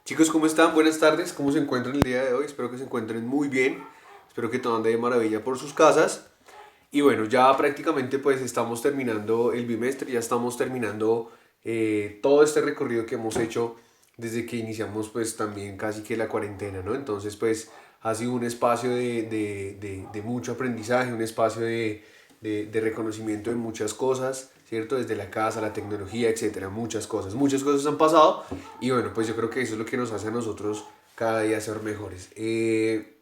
Chicos, ¿cómo están? Buenas tardes. ¿Cómo se encuentran el día de hoy? Espero que se encuentren muy bien. Espero que todo ande de maravilla por sus casas. Y bueno, ya prácticamente pues estamos terminando el bimestre, ya estamos terminando todo este recorrido que hemos hecho desde que iniciamos pues también casi que la cuarentena, ¿no? Entonces pues ha sido un espacio de mucho aprendizaje, un espacio de reconocimiento de muchas cosas, ¿cierto? Desde la casa, la tecnología, etcétera, muchas cosas han pasado y bueno, pues yo creo que eso es lo que nos hace a nosotros cada día ser mejores.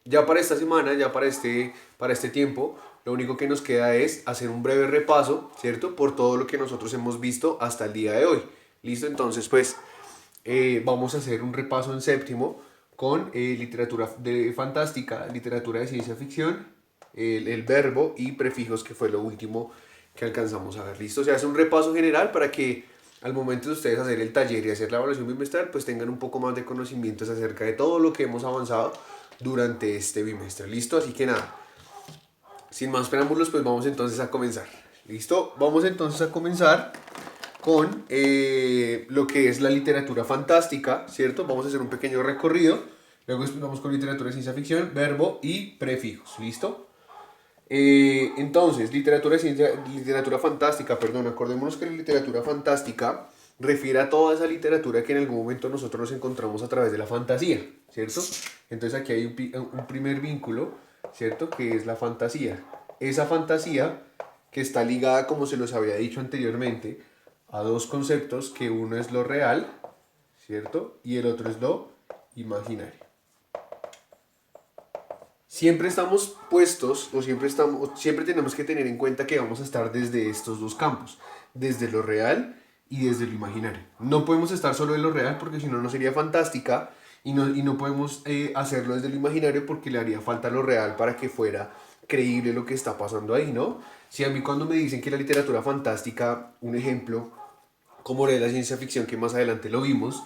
Ya para esta semana, ya para este tiempo, lo único que nos queda es hacer un breve repaso, ¿cierto? Por todo lo que nosotros hemos visto hasta el día de hoy. ¿Listo? Entonces, pues vamos a hacer un repaso en séptimo con literatura fantástica, literatura de ciencia ficción, el verbo y prefijos, que fue lo último que alcanzamos a ver. ¿Listo? Se hace un repaso general para que al momento de ustedes hacer el taller y hacer la evaluación bimestral, pues tengan un poco más de conocimientos acerca de todo lo que hemos avanzado durante este bimestre. ¿Listo? Así que nada, sin más preámbulos, pues vamos entonces a comenzar. ¿Listo? Vamos entonces a comenzar con lo que es la literatura fantástica, ¿cierto? Vamos a hacer un pequeño recorrido. Luego vamos con literatura de ciencia ficción, verbo y prefijos. ¿Listo? Entonces, literatura fantástica, perdón, acordémonos que la literatura fantástica refiere a toda esa literatura que en algún momento nosotros nos encontramos a través de la fantasía, ¿cierto? Entonces aquí hay un primer vínculo, ¿cierto? Que es la fantasía. Esa fantasía que está ligada, como se los había dicho anteriormente, a dos conceptos, que uno es lo real, ¿cierto? Y el otro es lo imaginario. Siempre estamos puestos siempre tenemos que tener en cuenta que vamos a estar desde estos dos campos, desde lo real y desde lo imaginario. No podemos estar solo en lo real porque si no, no sería fantástica y no podemos hacerlo desde lo imaginario porque le haría falta lo real para que fuera creíble lo que está pasando ahí, ¿no? Si a mí cuando me dicen que la literatura fantástica, un ejemplo, como lo de la ciencia ficción que más adelante lo vimos,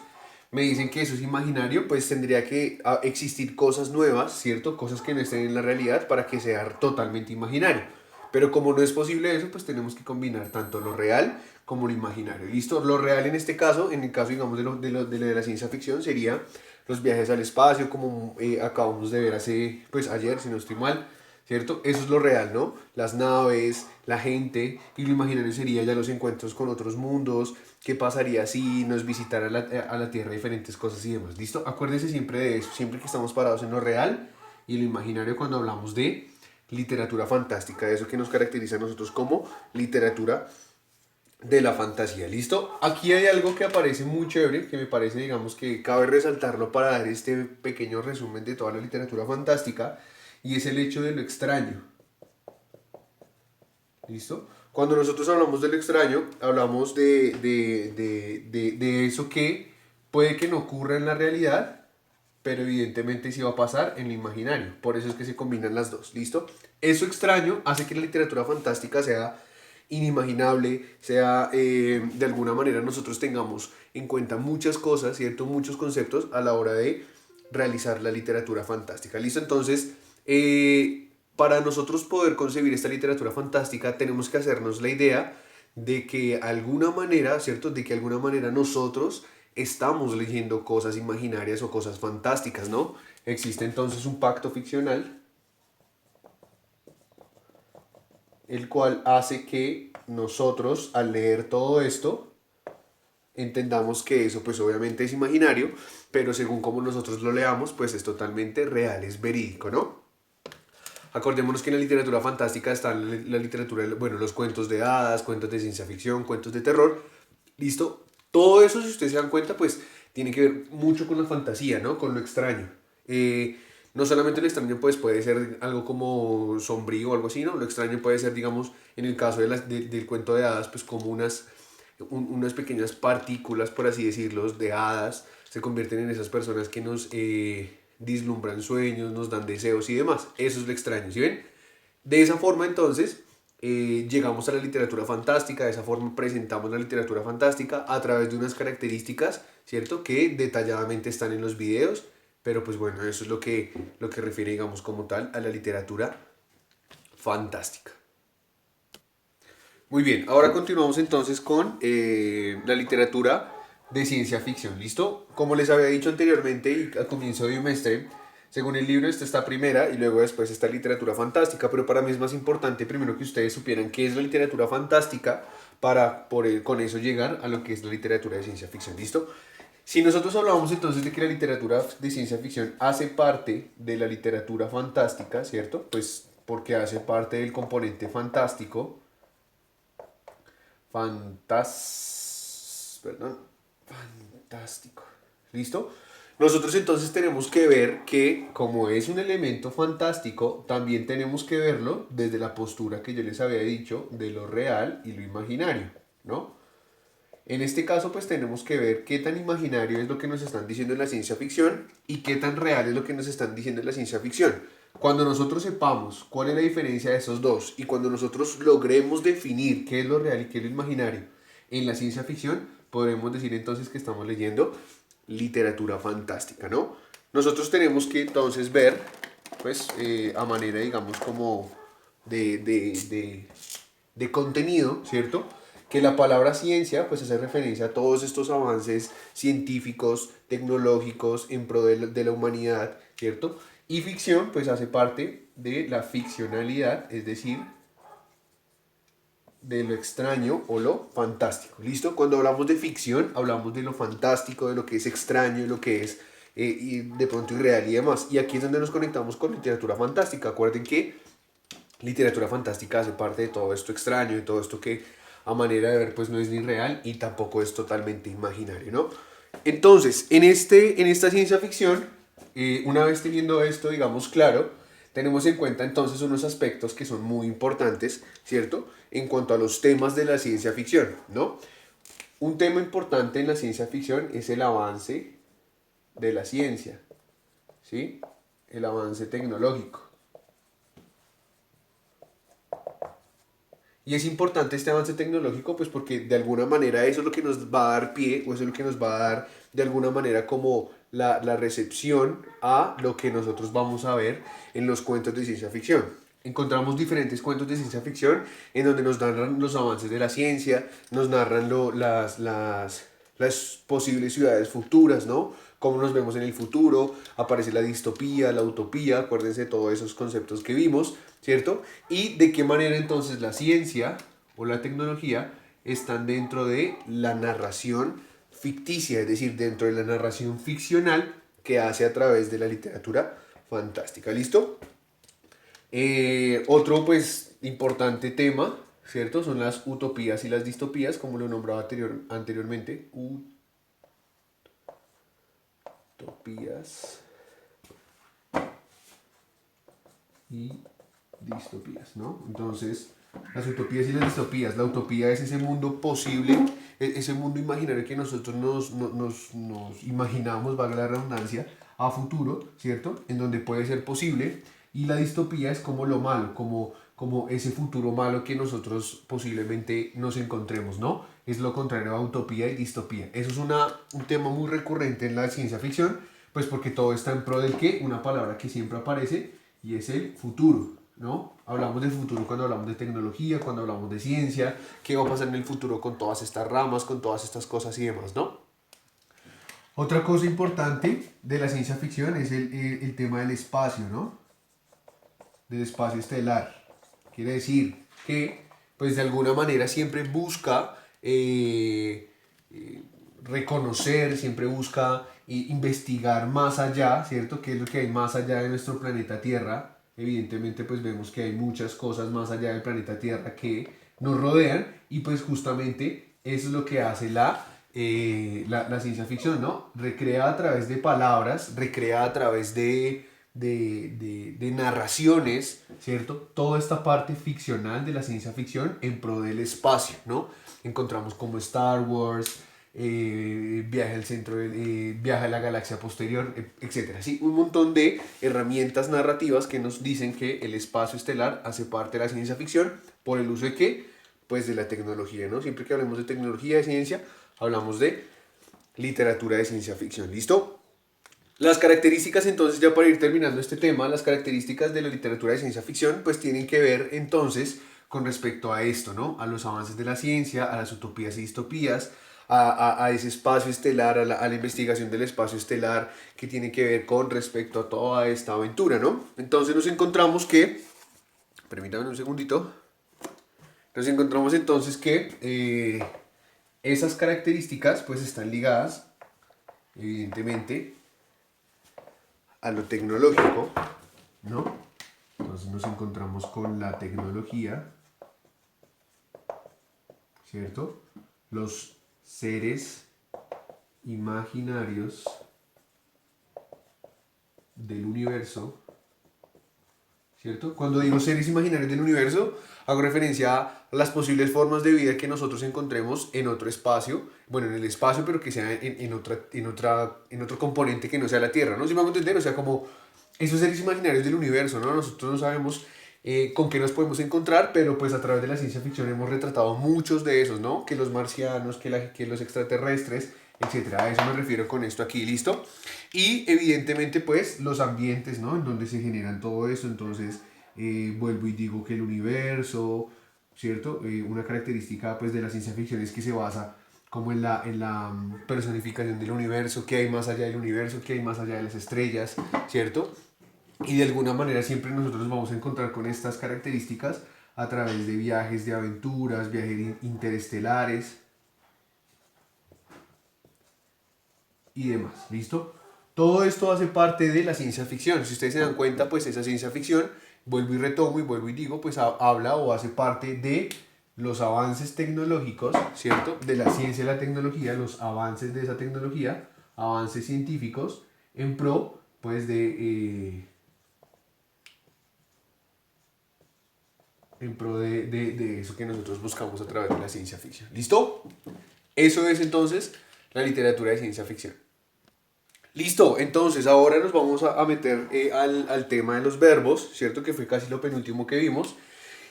me dicen que eso es imaginario, pues tendría que existir cosas nuevas, ¿cierto? Cosas que no estén en la realidad para que sea totalmente imaginario. Pero como no es posible eso, pues tenemos que combinar tanto lo real como lo imaginario. ¿Listo? Lo real en este caso, en el caso, digamos, de la ciencia ficción, sería los viajes al espacio, como acabamos de ver hace, pues ayer, si no estoy mal, ¿cierto? Eso es lo real, ¿no? Las naves, la gente, y lo imaginario sería ya los encuentros con otros mundos, qué pasaría si nos visitara a la Tierra diferentes cosas y demás, ¿listo? Acuérdense siempre de eso, siempre que estamos parados en lo real y lo imaginario cuando hablamos de literatura fantástica, de eso que nos caracteriza a nosotros como literatura de la fantasía, ¿listo? Aquí hay algo que aparece muy chévere, que me parece, digamos, que cabe resaltarlo para dar este pequeño resumen de toda la literatura fantástica, y es el hecho de lo extraño, ¿listo? Cuando nosotros hablamos de lo extraño, hablamos de eso que puede que no ocurra en la realidad, pero evidentemente sí va a pasar en lo imaginario. Por eso es que se combinan las dos, ¿listo? Eso extraño hace que la literatura fantástica sea inimaginable, sea de alguna manera nosotros tengamos en cuenta muchas cosas, ¿cierto? Muchos conceptos a la hora de realizar la literatura fantástica. ¿Listo? Entonces, para nosotros poder concebir esta literatura fantástica, tenemos que hacernos la idea de que alguna manera, ¿cierto? De que alguna manera nosotros estamos leyendo cosas imaginarias o cosas fantásticas, ¿no? Existe entonces un pacto ficcional, el cual hace que nosotros, al leer todo esto, entendamos que eso pues obviamente es imaginario, pero según como nosotros lo leamos, pues es totalmente real, es verídico, ¿no? Acordémonos que en la literatura fantástica está la literatura, bueno, los cuentos de hadas, cuentos de ciencia ficción, cuentos de terror. ¿Listo? Todo eso, si ustedes se dan cuenta, pues tiene que ver mucho con la fantasía, ¿no? Con lo extraño. No solamente lo extraño pues puede ser algo como sombrío o algo así, ¿no? Lo extraño puede ser, digamos, en el caso del cuento de hadas, pues como unas pequeñas partículas, por así decirlo, de hadas, se convierten en esas personas que nos dislumbran sueños, nos dan deseos y demás. Eso es lo extraño, ¿sí ven? De esa forma entonces llegamos a la literatura fantástica, de esa forma presentamos la literatura fantástica a través de unas características, ¿cierto? Que detalladamente están en los videos, pero pues bueno, eso es lo que refiere, digamos, como tal a la literatura fantástica. Muy bien, ahora continuamos entonces con la literatura de ciencia ficción, ¿listo? Como les había dicho anteriormente y al comienzo de bimestre, según el libro está primera y luego después está literatura fantástica, pero para mí es más importante primero que ustedes supieran qué es la literatura fantástica para con eso llegar a lo que es la literatura de ciencia ficción, ¿listo? Si nosotros hablamos entonces de que la literatura de ciencia ficción hace parte de la literatura fantástica, ¿cierto? Pues porque hace parte del componente fantástico, perdón, fantástico, ¿listo? Nosotros entonces tenemos que ver que como es un elemento fantástico, también tenemos que verlo desde la postura que yo les había dicho de lo real y lo imaginario, ¿no? En este caso, pues tenemos que ver qué tan imaginario es lo que nos están diciendo en la ciencia ficción y qué tan real es lo que nos están diciendo en la ciencia ficción. Cuando nosotros sepamos cuál es la diferencia de esos dos y cuando nosotros logremos definir qué es lo real y qué es lo imaginario en la ciencia ficción, podremos decir entonces que estamos leyendo literatura fantástica, ¿no? Nosotros tenemos que entonces ver, pues, a manera, digamos, como de contenido, ¿cierto? Que la palabra ciencia pues hace referencia a todos estos avances científicos, tecnológicos en pro de la humanidad, ¿cierto? Y ficción pues hace parte de la ficcionalidad, es decir, de lo extraño o lo fantástico, ¿listo? Cuando hablamos de ficción, hablamos de lo fantástico, de lo que es extraño, de lo que es y de pronto irreal y demás. Y aquí es donde nos conectamos con literatura fantástica. Acuerden que literatura fantástica hace parte de todo esto extraño, de todo esto que a manera de ver pues no es ni real y tampoco es totalmente imaginario, ¿no? Entonces, en esta ciencia ficción, una vez teniendo esto, digamos, claro, tenemos en cuenta entonces unos aspectos que son muy importantes, ¿cierto? En cuanto a los temas de la ciencia ficción, ¿no? Un tema importante en la ciencia ficción es el avance de la ciencia, ¿sí? El avance tecnológico. Y es importante este avance tecnológico, pues porque de alguna manera eso es lo que nos va a dar pie, o eso es lo que nos va a dar de alguna manera como la recepción a lo que nosotros vamos a ver en los cuentos de ciencia ficción. Encontramos diferentes cuentos de ciencia ficción en donde nos narran los avances de la ciencia, nos narran las posibles ciudades futuras, ¿no? Cómo nos vemos en el futuro, aparece la distopía, la utopía, acuérdense de todos esos conceptos que vimos, ¿cierto? Y de qué manera entonces la ciencia o la tecnología están dentro de la narración ficticia, es decir, dentro de la narración ficcional que hace a través de la literatura fantástica, ¿listo? Otro pues importante tema, ¿cierto? Son las utopías y las distopías, como lo nombraba anteriormente. Utopías y distopías, ¿no? Entonces, las utopías y las distopías. La utopía es ese mundo posible, ese mundo imaginario que nosotros nos imaginamos, valga la redundancia, a futuro, ¿cierto? En donde puede ser posible. Y la distopía es como lo malo, como ese futuro malo que nosotros posiblemente nos encontremos, ¿no? Es lo contrario a utopía y distopía. Eso es un tema muy recurrente en la ciencia ficción, pues porque todo está en pro del qué, una palabra que siempre aparece, y es el futuro, ¿no? Hablamos del futuro cuando hablamos de tecnología, cuando hablamos de ciencia, qué va a pasar en el futuro con todas estas ramas, con todas estas cosas y demás, ¿no? Otra cosa importante de la ciencia ficción es el tema del espacio, ¿no? Del espacio estelar. Quiere decir que, pues de alguna manera siempre busca reconocer, siempre busca investigar más allá, ¿cierto? ¿Qué es lo que hay más allá de nuestro planeta Tierra? Evidentemente, pues vemos que hay muchas cosas más allá del planeta Tierra que nos rodean y pues justamente eso es lo que hace la ciencia ficción, ¿no? Recrea a través de palabras, recrea a través de narraciones, ¿cierto? Toda esta parte ficcional de la ciencia ficción en pro del espacio, ¿no? Encontramos como Star Wars, Viaje al centro, Viaje a la galaxia posterior, etcétera. Sí, un montón de herramientas narrativas que nos dicen que el espacio estelar hace parte de la ciencia ficción por el uso de qué, pues de la tecnología, ¿no? Siempre que hablemos de tecnología, de ciencia, hablamos de literatura de ciencia ficción. ¿Listo? Las características entonces, ya para ir terminando este tema, las características de la literatura de ciencia ficción pues tienen que ver entonces con respecto a esto, ¿no? A los avances de la ciencia, a las utopías y distopías, a ese espacio estelar, a la investigación del espacio estelar que tiene que ver con respecto a toda esta aventura, ¿no? Entonces nos encontramos que, permítame un segundito, nos encontramos entonces que esas características pues están ligadas, evidentemente, a lo tecnológico, ¿no? Entonces nos encontramos con la tecnología, ¿cierto? Los seres imaginarios del universo, ¿cierto? Cuando digo seres imaginarios del universo, hago referencia a las posibles formas de vida que nosotros encontremos en otro espacio, bueno, en el espacio, pero que sea en otro componente que no sea la Tierra, ¿no? Si me hago entender, o sea, como esos seres imaginarios del universo, ¿no? Nosotros no sabemos con qué nos podemos encontrar, pero pues a través de la ciencia ficción hemos retratado muchos de esos, ¿no? Que los marcianos, que los extraterrestres, etcétera. A eso me refiero con esto aquí, ¿listo? Y evidentemente pues los ambientes, ¿no? En donde se generan todo eso, entonces vuelvo y digo que el universo, ¿cierto? Una característica pues de la ciencia ficción es que se basa como en la personificación del universo, qué hay más allá del universo, qué hay más allá de las estrellas, ¿cierto? Y de alguna manera siempre nosotros nos vamos a encontrar con estas características a través de viajes de aventuras, viajes interestelares y demás, ¿listo? Todo esto hace parte de la ciencia ficción. Si ustedes se dan cuenta, pues esa ciencia ficción, vuelvo y retomo y vuelvo y digo, pues habla o hace parte de los avances tecnológicos, ¿cierto? De la ciencia y la tecnología, los avances de esa tecnología, avances científicos, en pro, pues en pro de eso que nosotros buscamos a través de la ciencia ficción. ¿Listo? Eso es entonces la literatura de ciencia ficción. Listo, entonces ahora nos vamos a meter al tema de los verbos, ¿cierto? Que fue casi lo penúltimo que vimos.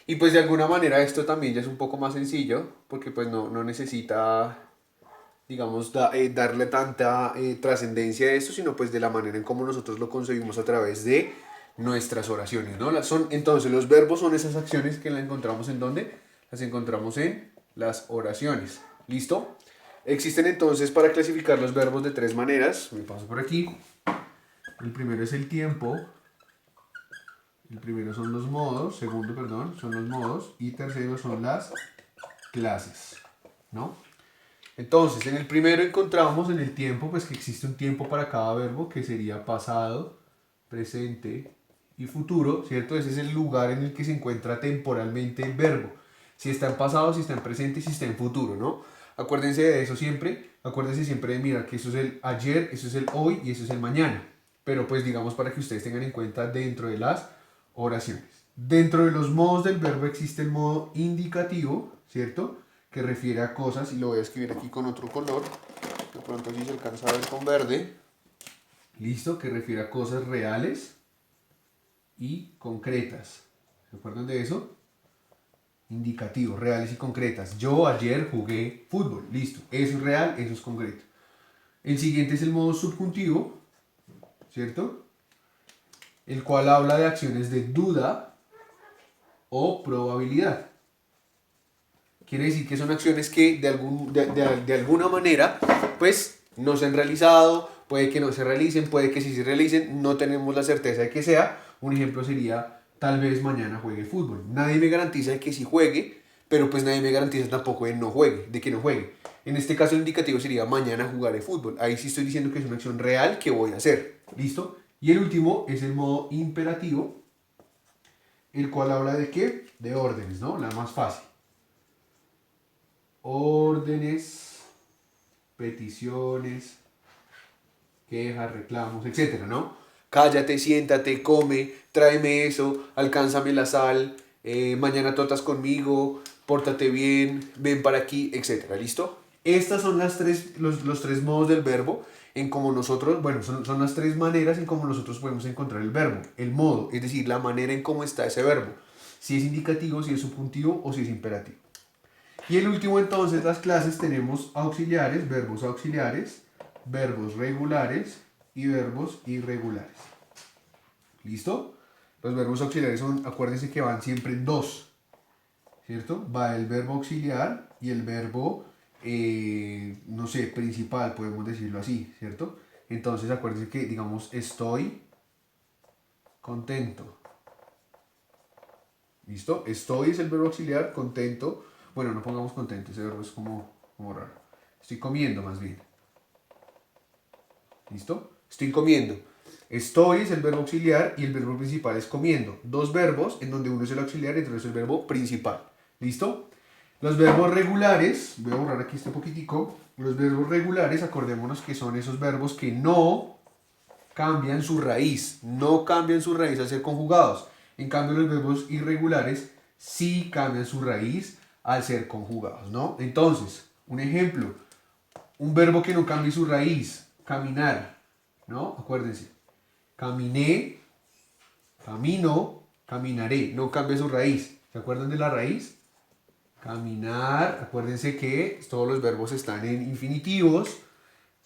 Y pues de alguna manera esto también ya es un poco más sencillo, porque pues no necesita, digamos, darle tanta trascendencia a esto, sino pues de la manera en cómo nosotros lo concebimos a través de nuestras oraciones, ¿no? Entonces los verbos son esas acciones que las encontramos en ¿dónde? Las encontramos en las oraciones. ¿Listo? Existen entonces para clasificar los verbos de tres maneras. Me paso por aquí. El primero es el tiempo. El primero son los modos. Segundo, perdón, son los modos. Y tercero son las clases, ¿no? Entonces, en el primero encontramos en el tiempo, pues que existe un tiempo para cada verbo, que sería pasado, presente y futuro, ¿cierto? Ese es el lugar en el que se encuentra temporalmente el verbo. Si está en pasado, si está en presente, si está en futuro, ¿no? Acuérdense de eso siempre, acuérdense siempre de mirar que eso es el ayer, eso es el hoy y eso es el mañana. Pero pues digamos para que ustedes tengan en cuenta dentro de las oraciones. Dentro de los modos del verbo existe el modo indicativo, ¿cierto? Que refiere a cosas, y lo voy a escribir aquí con otro color, de pronto si se alcanza a ver con verde, listo, que refiere a cosas reales y concretas. ¿Se acuerdan de eso? Indicativo, reales y concretas. Yo ayer jugué fútbol, listo, eso es real, eso es concreto. El siguiente es el modo subjuntivo, ¿cierto? El cual habla de acciones de duda o probabilidad. Quiere decir que son acciones que de alguna manera pues no se han realizado, puede que no se realicen, puede que sí se realicen, no tenemos la certeza de que sea. Un ejemplo sería tal vez mañana juegue fútbol. Nadie me garantiza de que sí juegue, pero pues nadie me garantiza tampoco de que no juegue. En este caso el indicativo sería mañana jugaré fútbol. Ahí sí estoy diciendo que es una acción real que voy a hacer. ¿Listo? Y el último es el modo imperativo, el cual habla de qué? De órdenes, ¿no? La más fácil. Órdenes, peticiones, quejas, reclamos, etcétera, ¿no? Cállate, siéntate, come, tráeme eso, alcánzame la sal, mañana tortas conmigo, pórtate bien, ven para aquí, etcétera, ¿listo? Estas son los tres modos del verbo en cómo nosotros, bueno, son las tres maneras en cómo nosotros podemos encontrar el verbo. El modo, es decir, la manera en cómo está ese verbo. Si es indicativo, si es subjuntivo o si es imperativo. Y el último entonces, las clases, tenemos auxiliares, verbos regulares y verbos irregulares. ¿Listo? Los verbos auxiliares son, acuérdense que van siempre en dos, ¿cierto? Va el verbo auxiliar y el verbo no sé, principal, podemos decirlo así, ¿cierto? Entonces acuérdense que, digamos, estoy contento. ¿Listo? Estoy es el verbo auxiliar, contento. Bueno, no pongamos contento, ese verbo es como raro. Estoy comiendo más bien. ¿Listo? Estoy comiendo. Estoy es el verbo auxiliar y el verbo principal es comiendo. Dos verbos en donde uno es el auxiliar y otro es el verbo principal. ¿Listo? Los verbos regulares, voy a borrar aquí este poquitico. Los verbos regulares, acordémonos que son esos verbos que no cambian su raíz. No cambian su raíz al ser conjugados. En cambio, los verbos irregulares sí cambian su raíz al ser conjugados, ¿no? Entonces, un ejemplo, un verbo que no cambie su raíz, caminar, ¿no? Acuérdense, caminé, camino, caminaré, no cambia su raíz. ¿Se acuerdan de la raíz? Caminar, acuérdense que todos los verbos están en infinitivos.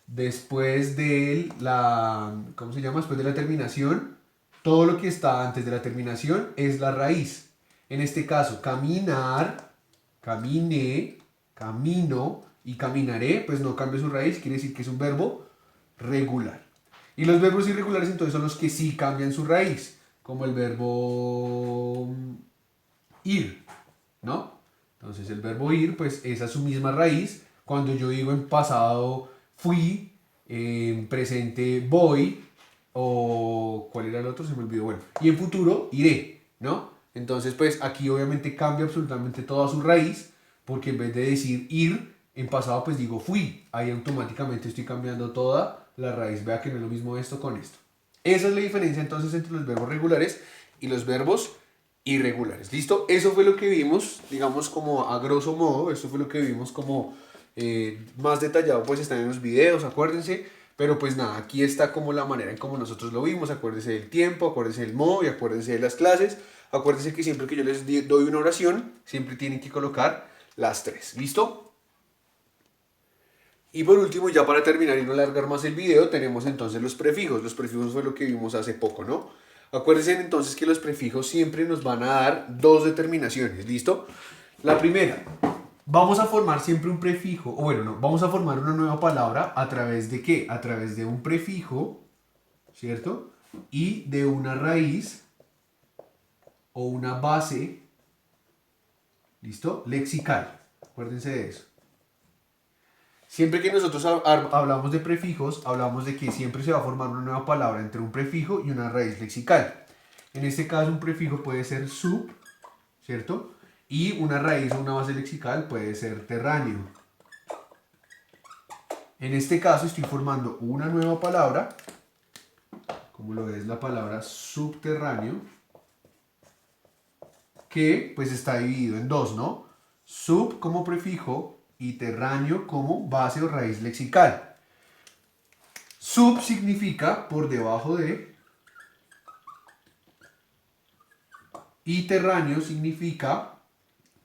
Después de la, ¿cómo se llama? Después de la terminación, todo lo que está antes de la terminación es la raíz. En este caso, caminar, caminé, camino y caminaré, pues no cambia su raíz, quiere decir que es un verbo regular. Y los verbos irregulares entonces son los que sí cambian su raíz, como el verbo ir, ¿no? Entonces el verbo ir, pues esa es su misma raíz. Cuando yo digo en pasado fui, en presente voy, o ¿cuál era el otro? Se me olvidó. Bueno, y en futuro iré, ¿no? Entonces, pues aquí obviamente cambia absolutamente toda su raíz, porque en vez de decir ir, en pasado pues digo fui. Ahí automáticamente estoy cambiando toda la raíz. Vea que no es lo mismo esto con esto. Esa es la diferencia entonces entre los verbos regulares y los verbos irregulares. ¿Listo? Eso fue lo que vimos, digamos como a grosso modo, eso fue lo que vimos como más detallado, pues están en los videos, acuérdense. Pero pues nada, aquí está como la manera en como nosotros lo vimos. Acuérdense del tiempo, acuérdense del modo y acuérdense de las clases. Acuérdense que siempre que yo les doy una oración, siempre tienen que colocar las tres. ¿Listo? Y por último, ya para terminar y no alargar más el video, tenemos entonces los prefijos. Los prefijos fue lo que vimos hace poco, ¿no? Acuérdense entonces que los prefijos siempre nos van a dar dos determinaciones, ¿listo? La primera, vamos a formar siempre un prefijo, o bueno, no, vamos a formar una nueva palabra a través de ¿qué? A través de un prefijo, ¿cierto? Y de una raíz o una base, ¿listo? Lexical, acuérdense de eso. Siempre que nosotros hablamos de prefijos, hablamos de que siempre se va a formar una nueva palabra entre un prefijo y una raíz lexical. En este caso, un prefijo puede ser sub, ¿cierto? Y una raíz o una base lexical puede ser terráneo. En este caso estoy formando una nueva palabra, como lo es la palabra subterráneo, que pues está dividido en dos, ¿no? Sub como prefijo y terráneo como base o raíz lexical. Sub significa por debajo de, y terráneo significa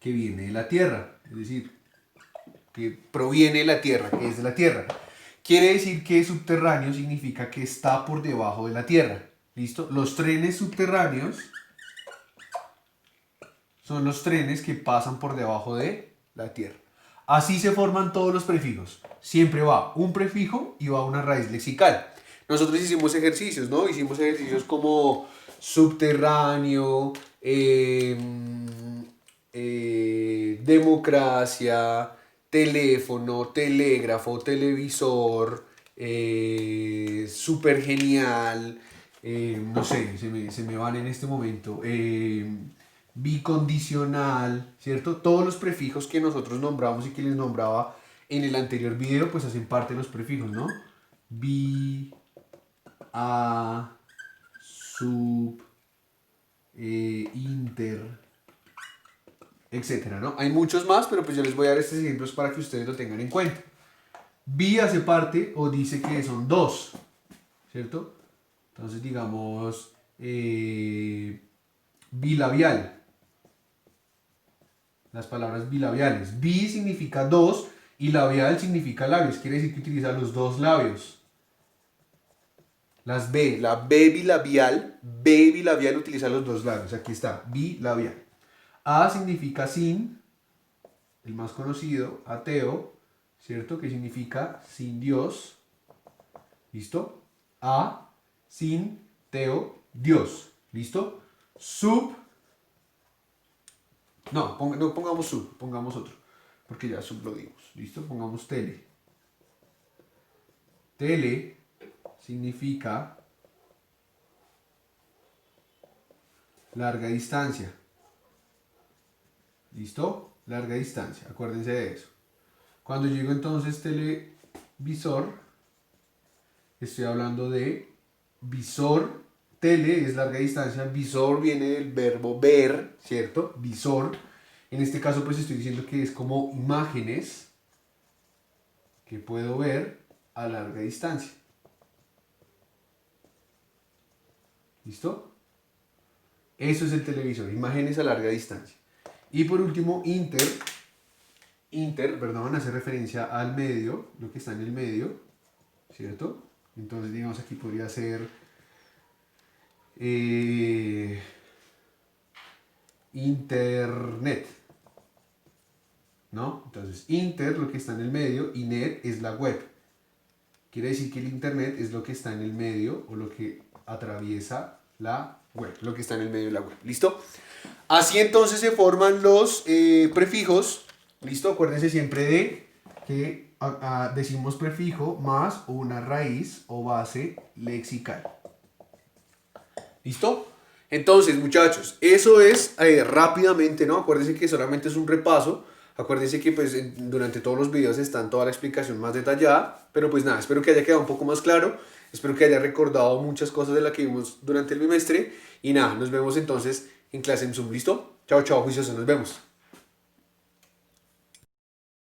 que viene de la tierra, es decir, que proviene de la tierra, que es de la tierra. Quiere decir que subterráneo significa que está por debajo de la tierra. ¿Listo? Los trenes subterráneos son los trenes que pasan por debajo de la tierra. Así se forman todos los prefijos. Siempre va un prefijo y va una raíz lexical. Nosotros hicimos ejercicios, ¿no? Hicimos ejercicios como subterráneo, democracia, teléfono, telégrafo, televisor, súper genial, no sé, se me van en este momento, bicondicional, ¿cierto? Todos los prefijos que nosotros nombramos y que les nombraba en el anterior video, pues hacen parte de los prefijos, ¿no? Bi, a, sub, inter, etcétera, ¿no? Hay muchos más, pero pues yo les voy a dar estos ejemplos para que ustedes lo tengan en cuenta. Bi hace parte o dice que son dos, ¿cierto? Entonces digamos bilabial. Las palabras bilabiales. Bi significa dos y labial significa labios. Quiere decir que utiliza los dos labios. Las B, la B bilabial utiliza los dos labios. Aquí está, bilabial. A significa sin, el más conocido, ateo. ¿cierto? Que significa sin Dios, ¿listo? A, sin, teo, Dios, ¿listo? Sub, no, no pongamos sub, pongamos otro, porque ya sub lo dimos, ¿listo? Pongamos tele. Tele significa larga distancia, ¿listo? Larga distancia, acuérdense de eso. Cuando yo digo entonces televisor, estoy hablando de visor. Tele es larga distancia, visor viene del verbo ver, ¿cierto? Visor. En este caso pues estoy diciendo que es como imágenes que puedo ver a larga distancia. ¿Listo? Eso es el televisor, imágenes a larga distancia. Y por último, perdón, hace referencia al medio, lo que está en el medio, ¿cierto? Entonces, digamos, aquí podría ser internet, ¿no? Entonces, inter, lo que está en el medio, y net es la web. Quiere decir que el internet es lo que está en el medio o lo que atraviesa la web, lo que está en el medio de la web. ¿Listo? Así entonces se forman los prefijos. ¿Listo? Acuérdense siempre de que decimos prefijo más una raíz o base lexical. ¿Listo? Entonces, muchachos, eso es rápidamente, ¿no? Acuérdense que solamente es un repaso. Acuérdense que pues durante todos los videos está toda la explicación más detallada. Pero pues nada, espero que haya quedado un poco más claro. Espero que haya recordado muchas cosas de las que vimos durante el bimestre. Y nada, nos vemos entonces en clase en Zoom. ¿Listo? Chao, chao, juiciosos. Nos vemos.